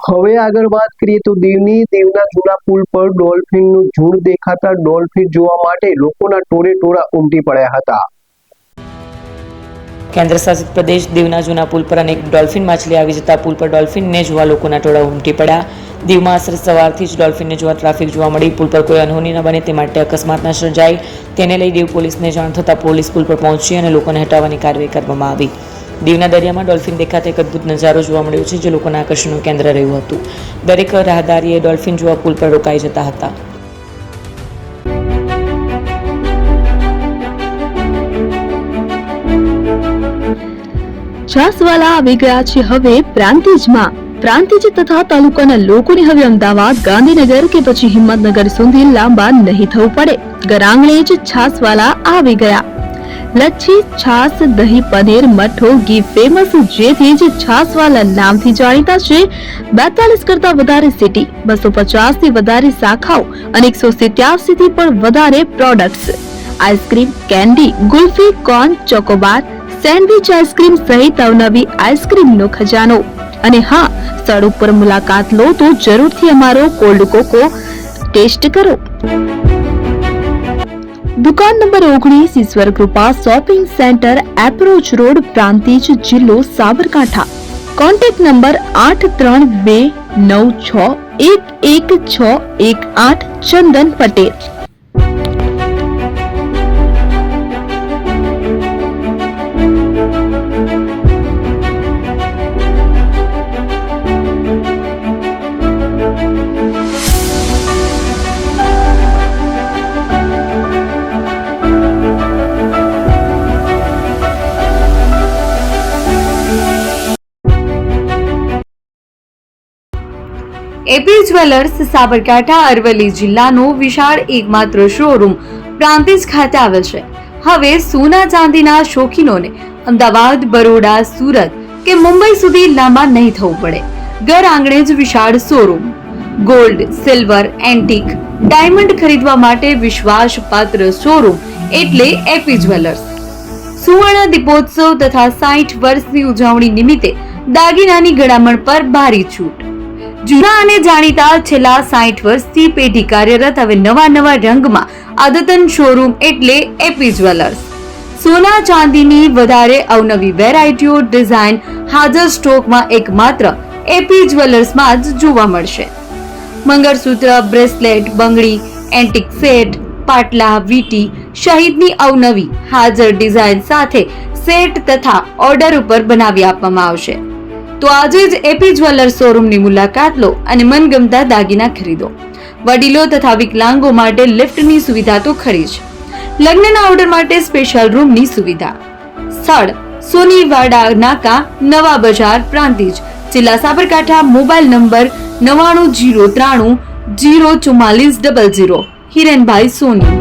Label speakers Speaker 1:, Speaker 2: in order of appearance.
Speaker 1: હવે આગળ વાત કરીએ તો દીવના જૂના પુલ પર ડોલ્ફિનનું ઝુંડ દેખાતા ડોલ્ફિન જોવા માટે લોકોના ટોળે ઉમટી પડ્યા હતા।
Speaker 2: કેન્દ્ર શાસિત પ્રદેશ દીવના જૂના પુલ પર અનેક ડોલ્ફિન માછલી આવી જતા પુલ પર ડોલ્ફિનને જોવા લોકોના ટોળા ઉમટી પડ્યા। દીવમાં આશરે સવારથી જ ડોલ્ફિનને જોવા ટ્રાફિક જોવા મળી। પુલ પર કોઈ અનહોની ન બને તે માટે અકસ્માત ન સર્જાય તેને લઈ દીવ પોલીસને જાણ થતાં પોલીસ પુલ પર પહોંચી અને લોકોને હટાવવાની કાર્યવાહી કરવામાં આવી। દીવના દરિયામાં ડોલ્ફિન દેખાતા એક અદ્ભુત નજારો જોવા મળ્યો છે જે લોકોના આકર્ષણનું કેન્દ્ર રહ્યું હતું। દરેક રાહદારીએ ડોલ્ફિન જોવા પુલ પર રોકાઈ જતા હતા।
Speaker 3: છાસવાલા આવી ગયા છે હવે પ્રાંતિજમાં। પ્રાંતિજ તથા તાલુકાના લોકોને હવે અમદાવાદ, ગાંધીનગર કે પછી હિંમતનગર સુધી લાંબા નહીં થવું પડે। ઘરઆંગણે જ છાસવાલા આવી ગયા। લચ્છી, છાસ, દહીં, પનીર, મઠ્ઠો, ઘી ફેમસ, જેથી જ છાસવાલા નામથી જાણીતા છે। 42 કરતા વધારે સિટી, 250 થી વધારે શાખાઓ અને 187 થી પણ વધારે products. Ice cream, candy, kulfi, corn, Chocobar, sandwich ice cream સહિત અવનવી આઈસ્ક્રીમનો ખજાનો। અને હા, સ્થળ ઉપર મુલાકાત લો તો જરૂરથી અમારો કોલ્ડ કોકો ટેસ્ટ કરો। દુકાન number 19, Ishwar Krupa shopping centre, approach road, Prantij, જિલ્લો Sabarkantha. Contact number 8329611618 Chandan Patel.
Speaker 4: AP jewellers Sabarkantha Aravalli જિલ્લાનો વિશાળ એકમાત્ર શોરૂમ પ્રાંતિજ ખાતે આવેલ છે। હવે સોના ચાંદીના શોખીનોને અમદાવાદ, બરોડા, સુરત કે મુંબઈ સુધી લાંબા નહીં થવું પડે। ઘર આંગણે જ વિશાળ showroom. Gold, silver, antique, diamond ખરીદવા માટે વિશ્વાસપાત્ર શોરૂમ એટલે એપી જ્વેલર્સ। સુવર્ણ દીપોત્સવ તથા 60 વર્ષની ઉજવણી નિમિત્તે દાગીનાની ગળામણ પર ભારી છૂટ। જૂના અને જાણીતા છેલ્લા 60 વર્ષથી પેઢી કાર્યરત હવે નવા રંગમાં અદ્યતન શોરૂમ એટલે એપી જ્વેલર્સ। સોના ચાંદીની વધારે અવનવી વેરાયટીઓ, ડિઝાઇન હાજર સ્ટોકમાં એકમાત્ર એપી જ્વેલર્સમાં જ જોવા મળશે। મંગળસૂત્ર, બ્રેસલેટ, બંગડી, એન્ટિક સેટ, પાટલા, વીટી સહિતની અવનવી હાજર ડિઝાઇન સાથે સેટ તથા ઓર્ડર ઉપર બનાવી આપવામાં આવશે। તો આજે જ એપી જ્વેલર્સ શોરૂમની મુલાકાત લો અને મનગમતા દાગીના ખરીદો। વડીલો તથા વિકલાંગો માટે લિફ્ટની સુવિધા તો ખરી જ, લગ્નના ઓર્ડર માટે સ્પેશિયલ રૂમની સુવિધા। સ્થળ સોનીવાડા નાકા, નવા બજાર, પ્રાંતિજ, જિલ્લા સાબરકાંઠા। Mobile number 9903004400। હિરેનભાઈ સોની।